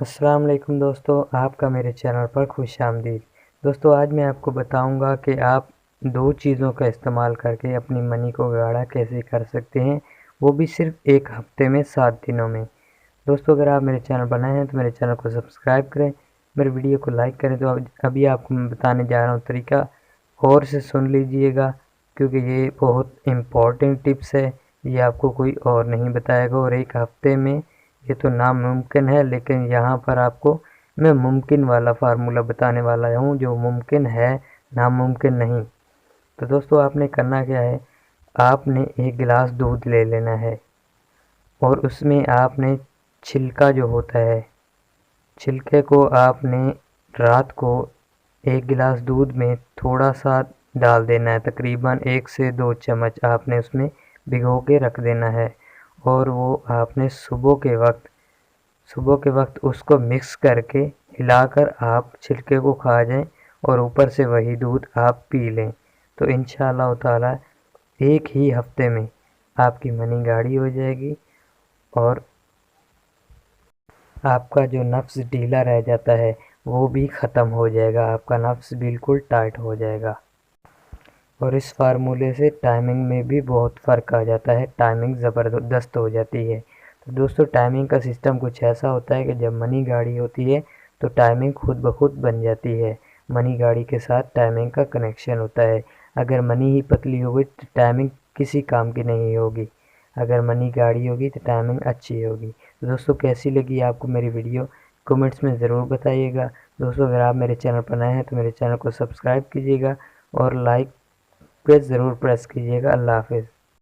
السلام علیکم دوستو، آپ کا میرے چینل پر خوش آمدید۔ دوستو آج میں آپ کو بتاؤں گا کہ آپ دو چیزوں کا استعمال کر کے اپنی منی کو گاڑا کیسے کر سکتے ہیں، وہ بھی صرف ایک ہفتے میں 7 دنوں میں۔ دوستو اگر آپ میرے چینل بنائے ہیں تو میرے چینل کو سبسکرائب کریں، میرے ویڈیو کو لائک کریں۔ تو ابھی آپ کو میں بتانے جا رہا ہوں طریقہ، غور سے سن لیجئے گا کیونکہ یہ بہت امپورٹنٹ ٹپس ہے، یہ آپ کو کوئی اور نہیں بتائے گا، اور ایک ہفتے میں یہ تو ناممکن ہے، لیکن یہاں پر آپ کو میں ممکن والا فارمولہ بتانے والا ہوں جو ممکن ہے، ناممکن نہیں۔ تو دوستو آپ نے کرنا کیا ہے، آپ نے ایک گلاس دودھ لے لینا ہے اور اس میں آپ نے چھلکا جو ہوتا ہے، چھلکے کو آپ نے رات کو ایک گلاس دودھ میں تھوڑا سا ڈال دینا ہے، تقریباً 1 سے 2 چمچ آپ نے اس میں بھگو کے رکھ دینا ہے، اور وہ آپ نے صبح کے وقت اس کو مکس کر کے ہلا کر آپ چھلکے کو کھا جائیں اور اوپر سے وہی دودھ آپ پی لیں، تو انشاءاللہ تعالی ایک ہی ہفتے میں آپ کی منی گاڑی ہو جائے گی، اور آپ کا جو نفس ڈھیلا رہ جاتا ہے وہ بھی ختم ہو جائے گا، آپ کا نفس بالکل ٹائٹ ہو جائے گا۔ اور اس فارمولے سے ٹائمنگ میں بھی بہت فرق آ جاتا ہے، ٹائمنگ زبردست ہو جاتی ہے۔ تو دوستو ٹائمنگ کا سسٹم کچھ ایسا ہوتا ہے کہ جب منی گاڑی ہوتی ہے تو ٹائمنگ خود بخود بن جاتی ہے، منی گاڑی کے ساتھ ٹائمنگ کا کنیکشن ہوتا ہے۔ اگر منی ہی پتلی ہوگی تو ٹائمنگ کسی کام کی نہیں ہوگی، اگر منی گاڑی ہوگی تو ٹائمنگ اچھی ہوگی۔ دوستو کیسی لگی آپ کو میری ویڈیو، کمنٹس میں ضرور بتائیے گا۔ دوستو اگر آپ میرے چینل پر نئے ہیں تو میرے چینل کو سبسکرائب کیجیے گا اور لائک پہ ضرور پریس کیجیے گا۔ اللہ حافظ۔